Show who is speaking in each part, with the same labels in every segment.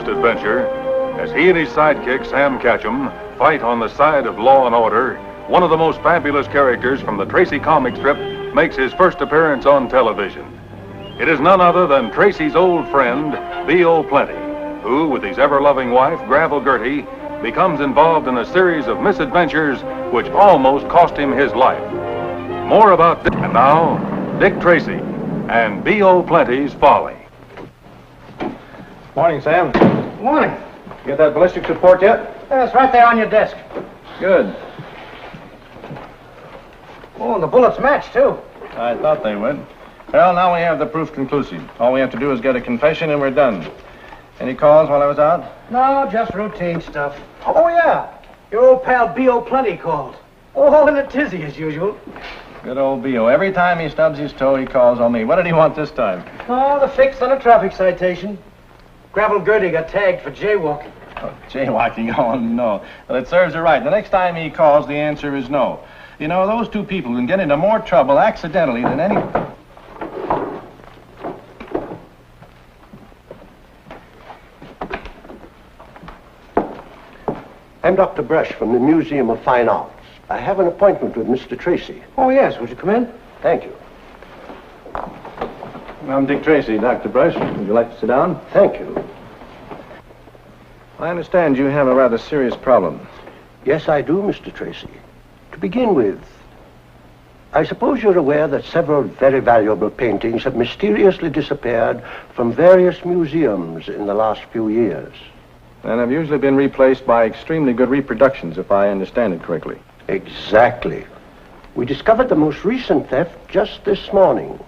Speaker 1: latest adventure, as he and his sidekick, Sam Ketchum, fight on the side of law and order, one of the most fabulous characters from the Tracy comic strip makes his first appearance on television. It is none other than Tracy's old friend, B.O. Plenty, who, with his ever-loving wife, Gravel Gertie, becomes involved in a series of misadventures which almost cost him his life. More about Dick. And now, Dick Tracy and B.O. Plenty's Folly.
Speaker 2: Morning, Sam.
Speaker 3: Morning.
Speaker 2: You get that ballistics report yet?
Speaker 3: It's right there on your desk.
Speaker 2: Good.
Speaker 3: Oh, and the bullets match, too.
Speaker 2: I thought they would. Well, now we have the proof conclusive. All we have to do is get a confession and we're done. Any calls while I was out?
Speaker 3: No, just routine stuff. Oh, yeah. Your old pal B.O. Plenty called. All in a tizzy, as usual.
Speaker 2: Good old B.O. Every time he stubs his toe, he calls on me. What did he want this time?
Speaker 3: Oh, the fix on a traffic citation. Gravel Gertie got tagged for jaywalking.
Speaker 2: Oh, jaywalking? Oh, no. Well, it serves her right. The next time he calls, the answer is no. You know, those two people can get into more trouble accidentally than any...
Speaker 4: I'm Dr. Brush from the Museum of Fine Arts. I have an appointment with Mr. Tracy.
Speaker 3: Oh, yes. Would you come in?
Speaker 4: Thank you.
Speaker 2: I'm Dick Tracy, Dr. Brush. Would you like to sit down?
Speaker 4: Thank you.
Speaker 2: I understand you have a rather serious problem.
Speaker 4: Yes, I do, Mr. Tracy. To begin with, I suppose you're aware that several very valuable paintings have mysteriously disappeared from various museums in the last few years.
Speaker 2: And have usually been replaced by extremely good reproductions, if I understand it correctly.
Speaker 4: Exactly. We discovered the most recent theft just this morning.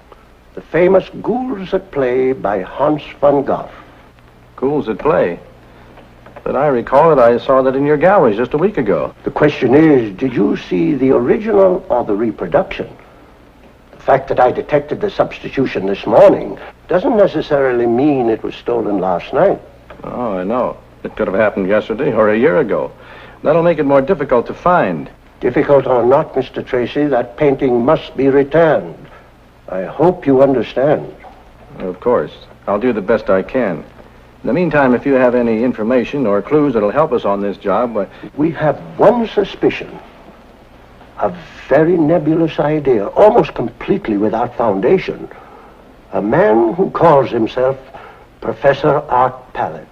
Speaker 4: The famous Ghouls at Play by Hans van Gogh.
Speaker 2: Ghouls at Play? But I recall that I saw that in your galleries just a week ago.
Speaker 4: The question is, did you see the original or the reproduction? The fact that I detected the substitution this morning doesn't necessarily mean it was stolen last night.
Speaker 2: Oh, I know. It could have happened yesterday or a year ago. That'll make it more difficult to find.
Speaker 4: Difficult or not, Mr. Tracy, that painting must be returned. I hope you understand.
Speaker 2: Of course. I'll do the best I can. In the meantime, if you have any information or clues that'll help us on this job...
Speaker 4: We have one suspicion. A very nebulous idea, almost completely without foundation. A man who calls himself Professor Art Pallet.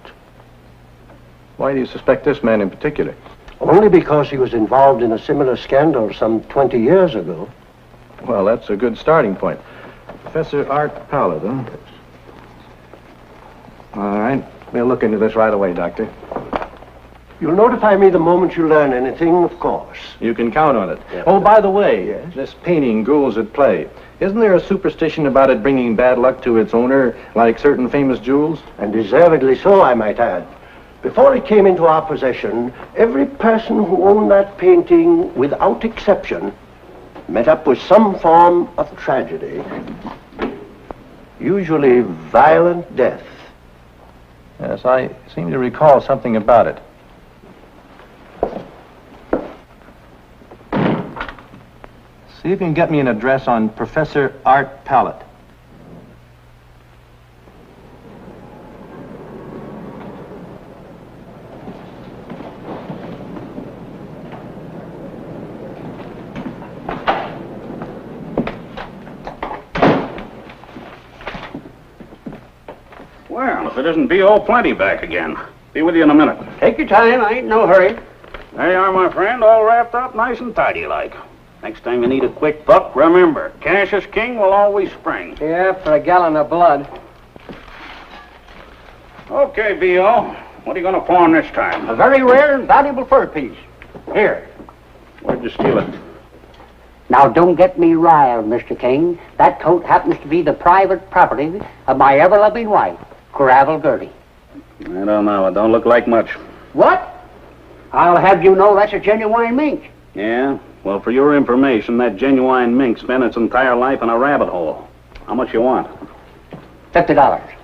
Speaker 2: Why do you suspect this man in particular?
Speaker 4: Only because he was involved in a similar scandal some 20 years ago.
Speaker 2: Well, that's a good starting point. Professor Art Pallet, huh? All right. We'll look into this right away, Doctor.
Speaker 4: You'll notify me the moment you learn anything, of course.
Speaker 2: You can count on it.
Speaker 4: Yeah.
Speaker 2: Oh, by the way,
Speaker 4: Yes?
Speaker 2: this painting, Ghouls at Play, isn't there a superstition about it bringing bad luck to its owner, like certain famous jewels?
Speaker 4: And deservedly so, I might add. Before it came into our possession, every person who owned that painting, without exception, met up with some form of tragedy. Usually violent death.
Speaker 2: Yes, I seem to recall something about it. See if you can get me an address on Professor Art Pallet.
Speaker 5: Well, if it isn't B.O. Plenty back again. Be with you in a minute.
Speaker 3: Take your time. I ain't no hurry.
Speaker 5: There you are, my friend, all wrapped up nice and tidy like. Next time you need a quick buck, remember, cash is king will always spring.
Speaker 3: Yeah, for a gallon of blood.
Speaker 5: Okay, B.O., what are you going to pawn this time?
Speaker 3: A very rare and valuable fur piece. Here.
Speaker 5: Where'd you steal it?
Speaker 6: Now, don't get me riled, Mr. King. That coat happens to be the private property of my ever-loving wife, Gravel Gertie.
Speaker 5: I don't know. It don't look like much.
Speaker 6: What? I'll have you know that's a genuine mink.
Speaker 5: Yeah? Well, for your information, that genuine mink spent its entire life in a rabbit hole. How much you want?
Speaker 6: $50.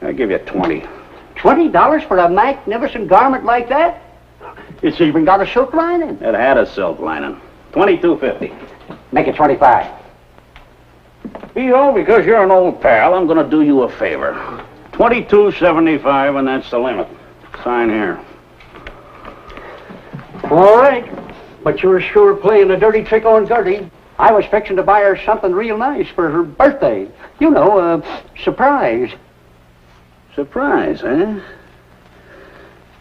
Speaker 5: I'll give you 20.
Speaker 6: $20 for a magnificent garment like that? It's even got a silk lining.
Speaker 5: It had a silk lining. $22.50.
Speaker 6: Make it 25.
Speaker 5: B.O., because you're an old pal, I'm going to do you a favor. $22.75, and that's the limit. Sign here.
Speaker 6: All right. But you're sure playing a dirty trick on Gertie. I was fixing to buy her something real nice for her birthday. You know, a surprise.
Speaker 5: Surprise, eh?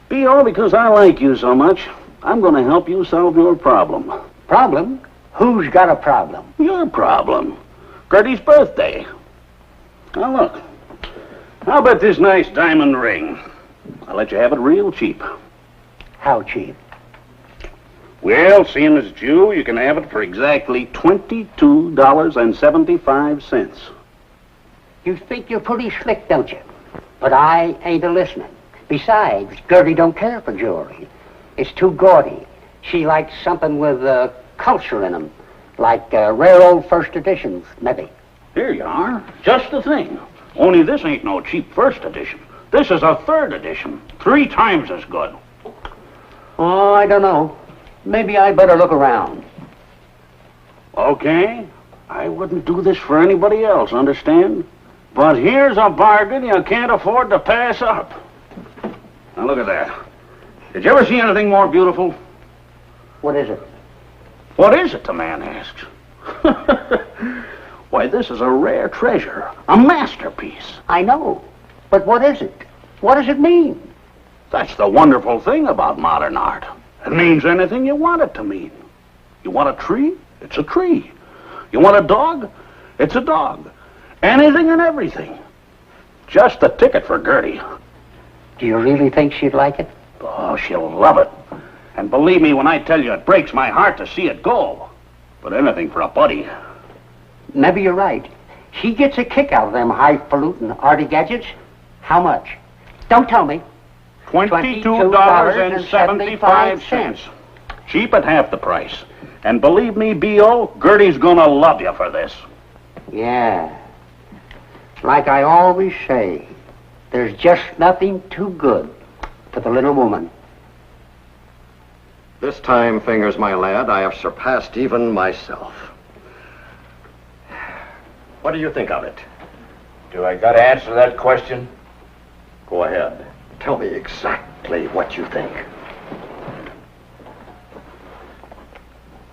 Speaker 5: B.O., because I like you so much, I'm going to help you solve your problem.
Speaker 6: Problem? Who's got a problem?
Speaker 5: Your problem. Gertie's birthday. Now, look. How about this nice diamond ring? I'll let you have it real cheap.
Speaker 6: How cheap?
Speaker 5: Well, seeing as it's you can have it for exactly $22.75.
Speaker 6: You think you're pretty slick, don't you? But I ain't a-listening. Besides, Gertie don't care for jewelry. It's too gaudy. She likes something with culture in them, like rare old first editions, maybe.
Speaker 5: Here you are. Just the thing. Only this ain't no cheap first edition. This is a third edition. 3 times as good.
Speaker 6: Oh, I don't know. Maybe I'd better look around.
Speaker 5: Okay. I wouldn't do this for anybody else, understand? But here's a bargain you can't afford to pass up. Now look at that. Did you ever see anything more beautiful?
Speaker 6: What is it?
Speaker 5: What is it, the man asks. Why, this is a rare treasure. A masterpiece.
Speaker 6: I know. But what is it? What does it mean?
Speaker 5: That's the wonderful thing about modern art. It means anything you want it to mean. You want a tree? It's a tree. You want a dog? It's a dog. Anything and everything. Just the ticket for Gertie.
Speaker 6: Do you really think she'd like it?
Speaker 5: Oh, she'll love it. And believe me when I tell you, it breaks my heart to see it go. But anything for a buddy.
Speaker 6: Maybe you're right. She gets a kick out of them highfalutin arty gadgets. How much? Don't tell me.
Speaker 5: $22.75. Cheap at half the price. And believe me, B.O., Gertie's gonna love you for this.
Speaker 6: Yeah. Like I always say, there's just nothing too good for the little woman.
Speaker 4: This time, Fingers, my lad, I have surpassed even myself. What do you think of it?
Speaker 7: Do I gotta answer that question?
Speaker 4: Go ahead. Tell me exactly what you think.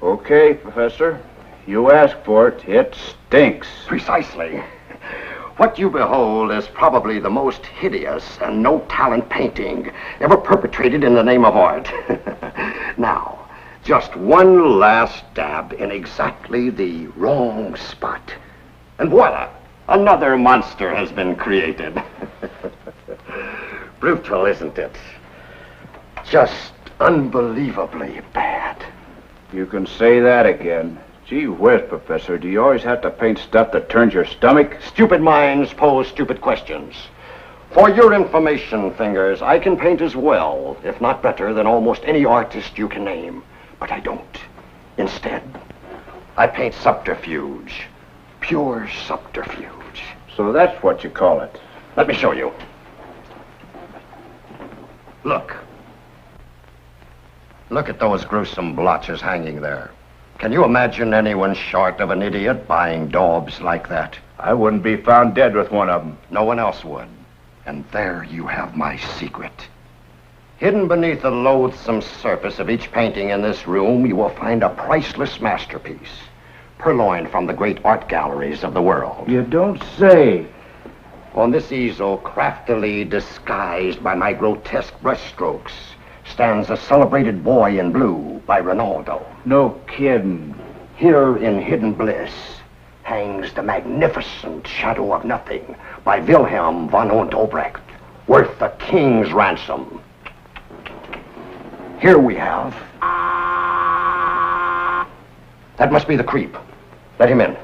Speaker 7: Okay, Professor. You asked for it. It stinks.
Speaker 4: Precisely. What you behold is probably the most hideous and no-talent painting ever perpetrated in the name of art. Now, just one last dab in exactly the wrong spot. And voila, another monster has been created. Brutal, isn't it? Just unbelievably bad.
Speaker 7: You can say that again. Gee whiz, Professor, do you always have to paint stuff that turns your stomach?
Speaker 4: Stupid minds pose stupid questions. For your information, Fingers, I can paint as well, if not better, than almost any artist you can name. But I don't. Instead, I paint subterfuge. Pure subterfuge.
Speaker 7: So that's what you call it.
Speaker 4: Let me show you. Look. Look at those gruesome blotches hanging there. Can you imagine anyone short of an idiot buying daubs like that?
Speaker 7: I wouldn't be found dead with one of them.
Speaker 4: No one else would. And there you have my secret. Hidden beneath the loathsome surface of each painting in this room, you will find a priceless masterpiece, purloined from the great art galleries of the world.
Speaker 7: You don't say.
Speaker 4: On this easel, craftily disguised by my grotesque brushstrokes, stands a celebrated boy in blue by Ronaldo.
Speaker 7: No kidding.
Speaker 4: Here in hidden bliss hangs the magnificent Shadow of Nothing by Wilhelm von Ontobrecht, worth a king's ransom. Here we have... That must be the creep. Let him in.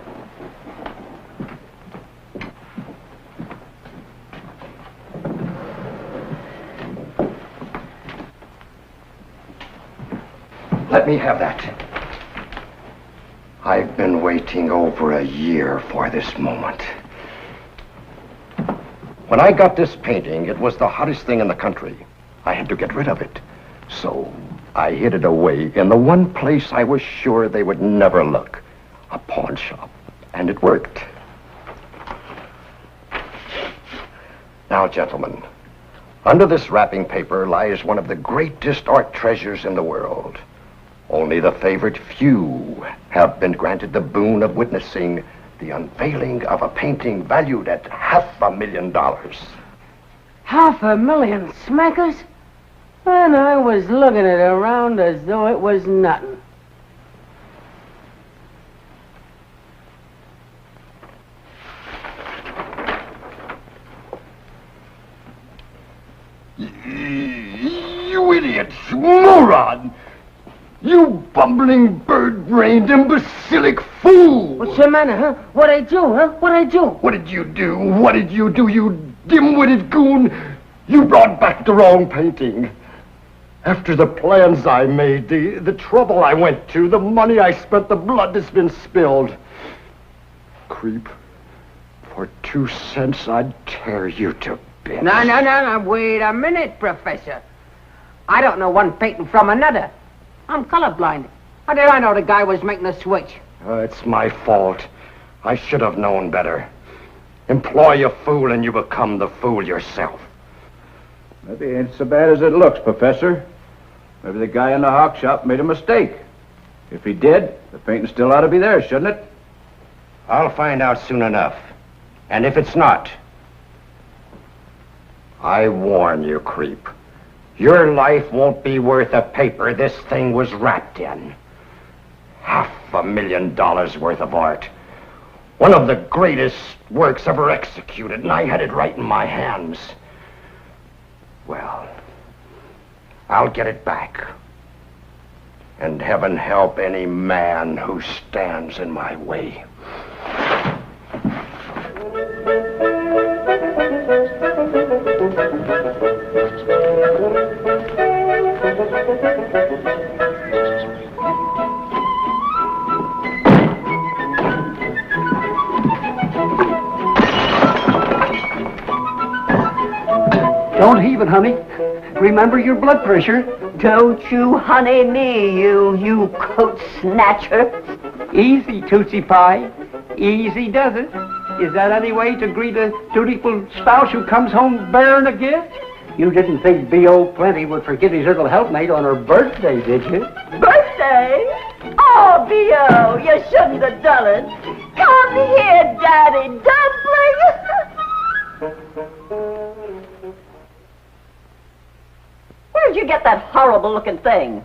Speaker 4: Let me have that. I've been waiting over a year for this moment. When I got this painting, it was the hottest thing in the country. I had to get rid of it. So I hid it away in the one place I was sure they would never look. A pawn shop. And it worked. Now, gentlemen, under this wrapping paper lies one of the greatest art treasures in the world. Only the favored few have been granted the boon of witnessing the unveiling of a painting valued at $500,000.
Speaker 8: $500,000 smackers? And I was looking it around as though it was nothing.
Speaker 4: You idiot! Moron! You bumbling, bird-brained, imbecilic fool!
Speaker 8: What's the matter, huh? What'd I do, huh? What'd I do?
Speaker 4: What did you do? What did you do, you dim-witted goon? You brought back the wrong painting. After the plans I made, the trouble I went to, the money I spent, the blood that's been spilled. Creep, for 2 cents I'd tear you to bits.
Speaker 8: No, wait a minute, Professor. I don't know one painting from another. I'm colorblind. How did I know the guy was making the switch?
Speaker 4: It's my fault. I should have known better. Employ a fool and you become the fool yourself.
Speaker 7: Maybe it ain't so bad as it looks, Professor. Maybe the guy in the hawk shop made a mistake. If he did, the painting still ought to be there, shouldn't it?
Speaker 4: I'll find out soon enough. And if it's not, I warn you, creep. Your life won't be worth the paper this thing was wrapped in. $500,000 worth of art. One of the greatest works ever executed, and I had it right in my hands. Well, I'll get it back. And heaven help any man who stands in my way.
Speaker 6: Don't heave it, honey. Remember your blood pressure.
Speaker 9: Don't you honey me, you coat snatcher.
Speaker 6: Easy, Tootsie Pie. Easy does it. Is that any way to greet a dutiful spouse who comes home bearing a gift? You didn't think B.O. Plenty would forget his little helpmate on her birthday, did you?
Speaker 9: Birthday? Oh, B.O., you shouldn't have done it. Come here, Daddy Dumpling. Where'd you get that horrible-looking thing?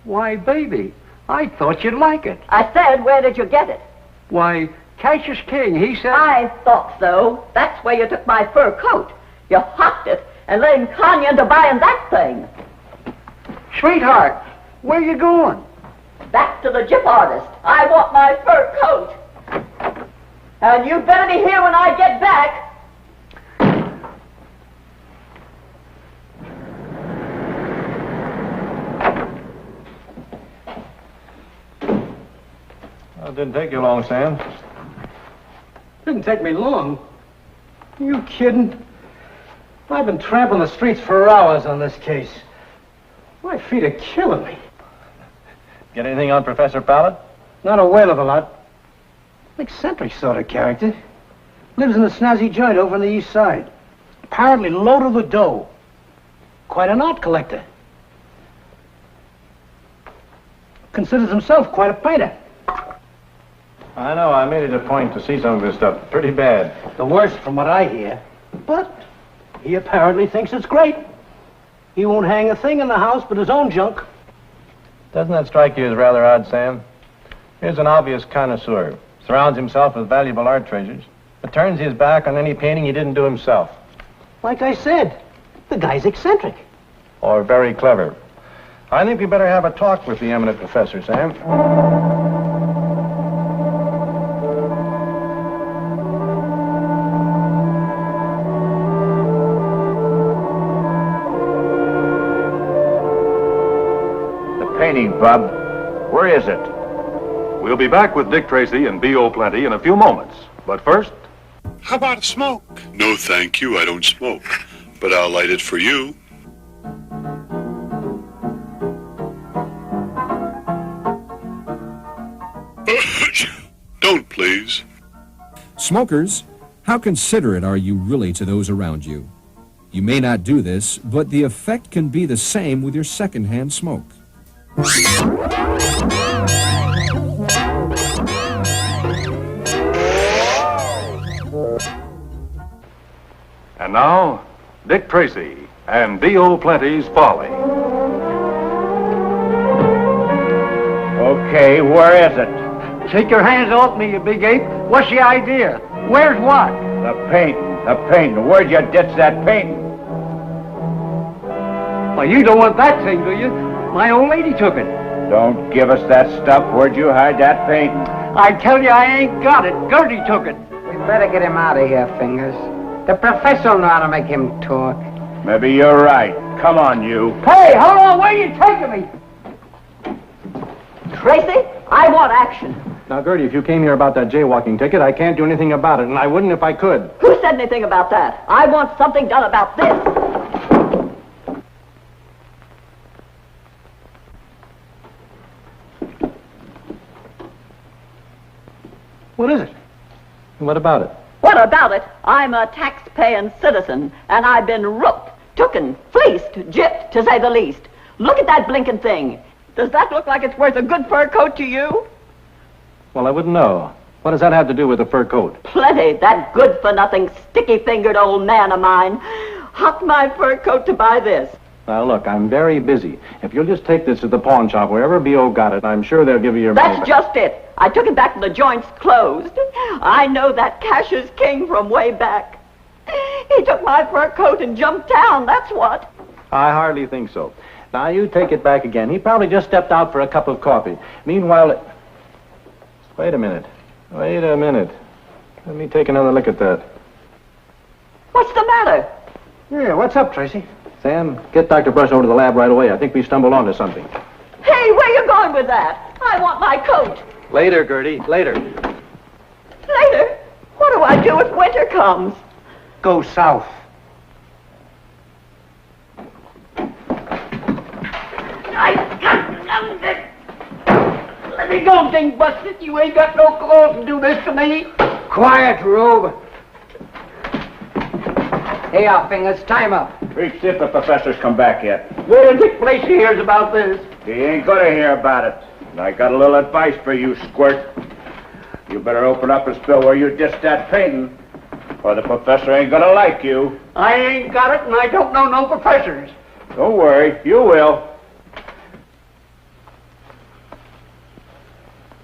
Speaker 6: Why, baby, I thought you'd like it.
Speaker 9: I said, where did you get it?
Speaker 6: Why, Cassius King, he said...
Speaker 9: I thought so. That's where you took my fur coat. You hocked it and let him con you into buying that thing.
Speaker 6: Sweetheart, where you going?
Speaker 9: Back to the gyp artist. I want my fur coat. And you better be here when I get back.
Speaker 2: Well, it didn't take you long, Sam.
Speaker 3: Didn't take me long. Are you kidding? I've been tramping the streets for hours on this case. My feet are killing me.
Speaker 2: Get anything on Professor Pallet?
Speaker 3: Not a whale of a lot. Eccentric sort of character. Lives in a snazzy joint over on the east side. Apparently loaded with dough. Quite an art collector. Considers himself quite a painter.
Speaker 2: I know, I made it a point to see some of his stuff. Pretty bad.
Speaker 3: The worst from what I hear. But he apparently thinks it's great. He won't hang a thing in the house but his own junk.
Speaker 2: Doesn't that strike you as rather odd, Sam? Here's an obvious connoisseur. Surrounds himself with valuable art treasures, but turns his back on any painting he didn't do himself.
Speaker 3: Like I said, the guy's eccentric.
Speaker 2: Or very clever. I think we better have a talk with the eminent professor, Sam.
Speaker 7: Painting, Bub. Where is it?
Speaker 1: We'll be back with Dick Tracy and B.O. Plenty in a few moments. But first...
Speaker 10: How about a smoke? No, thank you. I don't smoke. But I'll light it for you. Don't, please.
Speaker 11: Smokers, How considerate are you really to those around you? You may not do this, but the effect can be the same with your secondhand smoke.
Speaker 1: And now, Dick Tracy and D.O. Plenty's Folly.
Speaker 7: Okay, where is it?
Speaker 3: Take your hands off me, you big ape. What's the idea? Where's what?
Speaker 7: The painting. Where'd you ditch that painting?
Speaker 3: Well, you don't want that thing, do you? My old lady took it.
Speaker 7: Don't give us that stuff. Where'd you hide that painting?
Speaker 3: I tell you, I ain't got it. Gertie took it.
Speaker 8: We better get him out of here, Fingers. The professor will know how to make him talk.
Speaker 7: Maybe you're right. Come on, you.
Speaker 3: Hey, hold on. Where are you taking me?
Speaker 9: Tracy, I want action.
Speaker 2: Now, Gertie, if you came here about that jaywalking ticket, I can't do anything about it, and I wouldn't if I could.
Speaker 9: Who said anything about that? I want something done about this.
Speaker 3: What is it?
Speaker 2: What about it?
Speaker 9: What about it? I'm a tax-paying citizen, and I've been rooked, tooken, fleeced, gypped, to say the least. Look at that blinking thing. Does that look like it's worth a good fur coat to you?
Speaker 2: Well, I wouldn't know. What does that have to do with the fur coat?
Speaker 9: Plenty. That good-for-nothing, sticky-fingered old man of mine hocked my fur coat to buy this.
Speaker 2: Now, look, I'm very busy. If you'll just take this to the pawn shop, wherever B.O. got it, I'm sure they'll give you your money
Speaker 9: That's
Speaker 2: back.
Speaker 9: just it. I took it back to the joint's closed. I know that cash is king from way back. He took my fur coat and jumped town, that's what.
Speaker 2: I hardly think so. Now, you take it back again. He probably just stepped out for a cup of coffee. Meanwhile, Wait a minute. Let me take another look at that.
Speaker 9: What's the matter?
Speaker 3: Yeah, what's up, Tracy?
Speaker 2: Sam, get Dr. Brush over to the lab right away. I think we stumbled onto something.
Speaker 9: Hey, where you going with that? I want my coat.
Speaker 2: Later, Gertie, later.
Speaker 9: Later? What do I do if winter comes?
Speaker 3: Go south. Let me go, ding busted. You ain't got no cause to do this to me. Quiet, Rube.
Speaker 8: Here, Fingers, time up.
Speaker 7: We'll see if the professor's come back yet.
Speaker 3: Where did Dick Tracy hears about this?
Speaker 7: He ain't gonna hear about it. And I got a little advice for you, Squirt. You better open up and spill where you ditched that painting, or the professor ain't gonna like you.
Speaker 3: I ain't got it, and I don't know no professors.
Speaker 7: Don't worry, you will.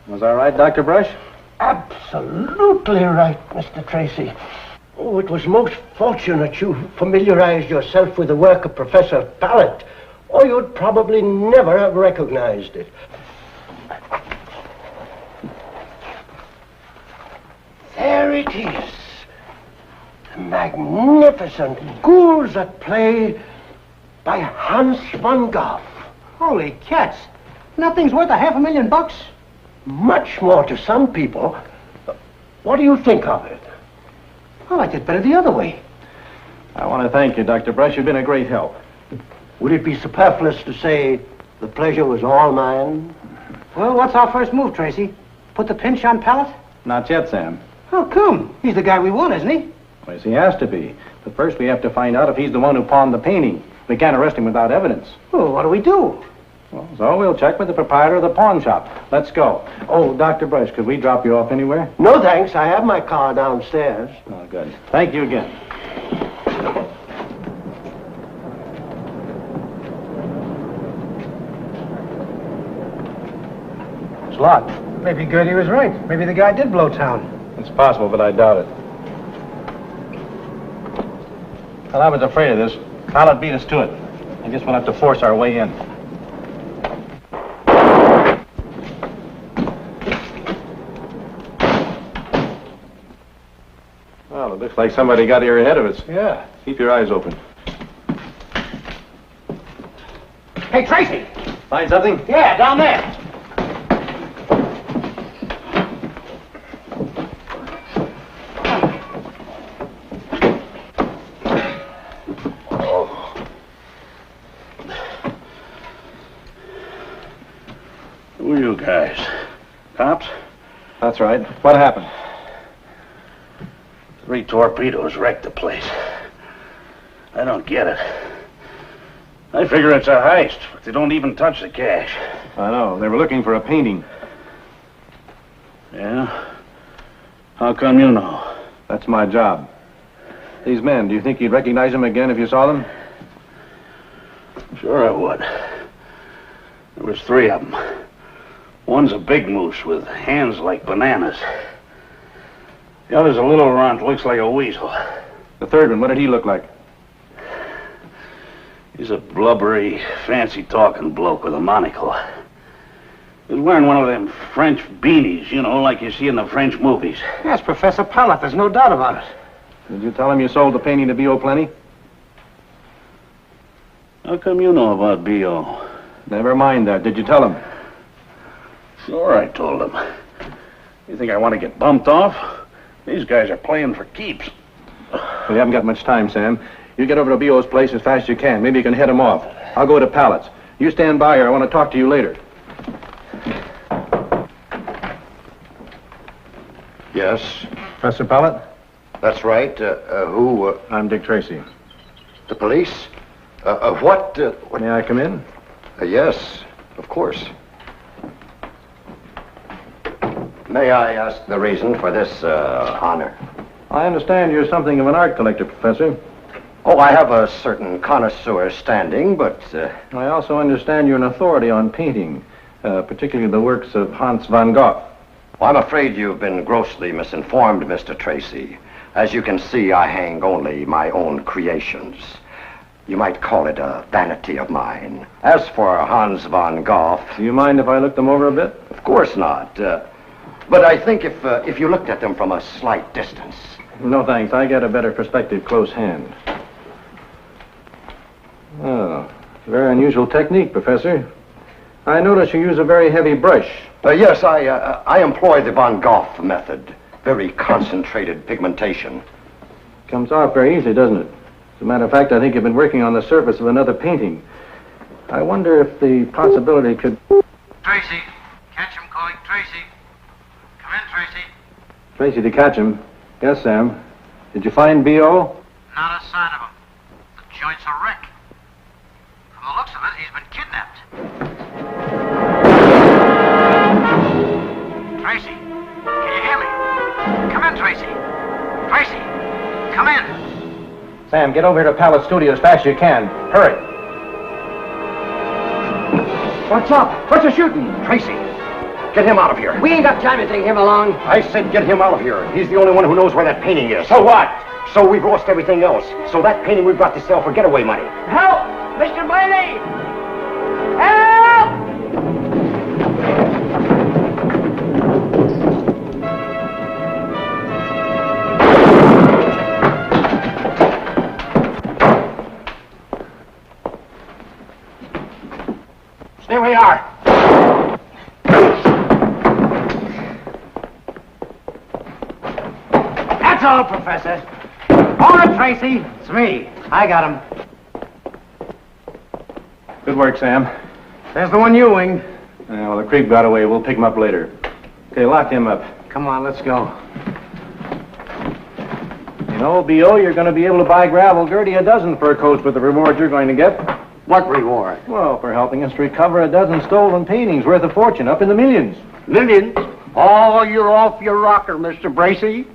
Speaker 2: Was that right, Dr. Brush?
Speaker 4: Absolutely right, Mr. Tracy. Oh, it was most fortunate you familiarized yourself with the work of Professor Pallet, or you'd probably never have recognized it. There it is. The magnificent Ghouls at Play by Hans van Gogh.
Speaker 3: Holy cats. Nothing's worth $500,000.
Speaker 4: Much more to some people. What do you think of it?
Speaker 3: I liked it better the other way.
Speaker 2: I want to thank you, Dr. Brush. You've been a great help.
Speaker 4: Would it be superfluous to say the pleasure was all mine?
Speaker 3: Well, what's our first move, Tracy? Put the pinch on Pallet?
Speaker 2: Not yet, Sam.
Speaker 3: How come? He's the guy we want, isn't he?
Speaker 2: Well, yes, he has to be. But first we have to find out if he's the one who pawned the painting. We can't arrest him without evidence.
Speaker 3: Well, what do we do?
Speaker 2: Well, so we'll check with the proprietor of the pawn shop. Let's go. Oh, Dr. Brush, could we drop you off anywhere?
Speaker 4: No, thanks. I have my car downstairs.
Speaker 2: Oh, good. Thank you again.
Speaker 3: It's locked. Maybe Gertie was right. Maybe the guy did blow town.
Speaker 2: It's possible, but I doubt it. Well, I was afraid of this. Pallet beat us to it. I guess we'll have to force our way in. Well, it looks like somebody got here ahead of us.
Speaker 3: Yeah.
Speaker 2: Keep your eyes open.
Speaker 3: Hey, Tracy!
Speaker 2: Find something?
Speaker 3: Yeah, down there.
Speaker 5: Who are you guys? Cops?
Speaker 2: That's right. What happened?
Speaker 5: 3 torpedoes wrecked the place. I don't get it. I figure it's a heist, but they don't even touch the cash.
Speaker 2: I know. They were looking for a painting.
Speaker 5: Yeah? How come you know?
Speaker 2: That's my job. These men, do you think you'd recognize them again if you saw them?
Speaker 5: Sure I would. There was 3 of them. One's a big moose with hands like bananas. The other's a little runt, looks like a weasel.
Speaker 2: The third one, what did he look like?
Speaker 5: He's a blubbery, fancy-talking bloke with a monocle. He was wearing one of them French beanies, you know, like you see in the French movies.
Speaker 3: Yes, Professor Pallett, there's no doubt about it.
Speaker 2: Did you tell him you sold the painting to B.O. Plenty?
Speaker 5: How come you know about B.O.?
Speaker 2: Never mind that. Did you tell him?
Speaker 5: Sure, I told him. You think I want to get bumped off? These guys are playing for keeps.
Speaker 2: We haven't got much time, Sam. You get over to B.O.'s place as fast as you can. Maybe you can head him off. I'll go to Pallett's. You stand by here. I want to talk to you later.
Speaker 4: Yes,
Speaker 2: Professor Pallett?
Speaker 4: that's right. Who?
Speaker 2: I'm Dick Tracy.
Speaker 4: The police? What?
Speaker 2: May I come in?
Speaker 4: Yes, of course. May I ask the reason for this honor?
Speaker 2: I understand you're something of an art collector, Professor.
Speaker 4: Oh, I have a certain connoisseur standing, but...
Speaker 2: I also understand you're an authority on painting, particularly the works of Hans van Gogh.
Speaker 4: Well, I'm afraid you've been grossly misinformed, Mr. Tracy. As you can see, I hang only my own creations. You might call it a vanity of mine. As for Hans van Gogh...
Speaker 2: Do you mind if I look them over a bit?
Speaker 4: Of course not. But I think if you looked at them from a slight distance...
Speaker 2: No, thanks. I get a better perspective close hand. Oh, very unusual technique, Professor. I notice you use a very heavy brush.
Speaker 4: Yes, I employ the Van Gogh method. Very concentrated pigmentation.
Speaker 2: Comes off very easily, doesn't it? As a matter of fact, I think you've been working on the surface of another painting. I wonder if the possibility could...
Speaker 3: Tracy. Catch him calling Tracy. Come in, Tracy.
Speaker 2: Tracy, to catch him. Yes, Sam. Did you find B.O.?
Speaker 3: Not a sign of him. The joint's a wreck. From the looks of it, he's been kidnapped. Tracy, can you hear me? Come in, Tracy. Tracy, come in.
Speaker 2: Sam, get over here to Palace Studio as fast as you can. Hurry.
Speaker 3: What's up? What's the shooting?
Speaker 4: Tracy, get him out of here.
Speaker 6: We ain't got time to take him along.
Speaker 4: I said get him out of here. He's the only one who knows where that painting is.
Speaker 3: So what?
Speaker 4: So we've lost everything else. So that painting we've got to sell for getaway money.
Speaker 8: Help! Mr. Blaney! Help!
Speaker 3: There we are. That's all, Professor. All right, Tracy. It's me. I got him.
Speaker 2: Good work, Sam.
Speaker 3: There's the one you winged.
Speaker 2: Well, the creep got away. We'll pick him up later. Okay, lock him up.
Speaker 3: Come on, let's go.
Speaker 2: You know, B.O., you're going to be able to buy gravel Gertie a dozen fur coats with the reward you're going to get.
Speaker 6: What reward?
Speaker 2: Well, for helping us recover a dozen stolen paintings worth a fortune, up in the millions.
Speaker 6: Millions? Oh, you're off your rocker, Mr. Bracy.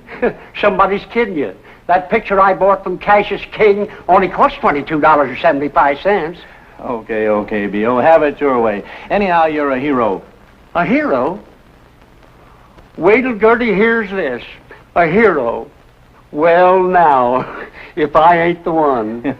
Speaker 6: Somebody's kidding you. That picture I bought from Cassius King only cost $22.75.
Speaker 2: Okay, B.O., have it your way. Anyhow, you're a hero.
Speaker 6: A hero? Wait till Gertie hears this. A hero. Well, now, if I ain't the one.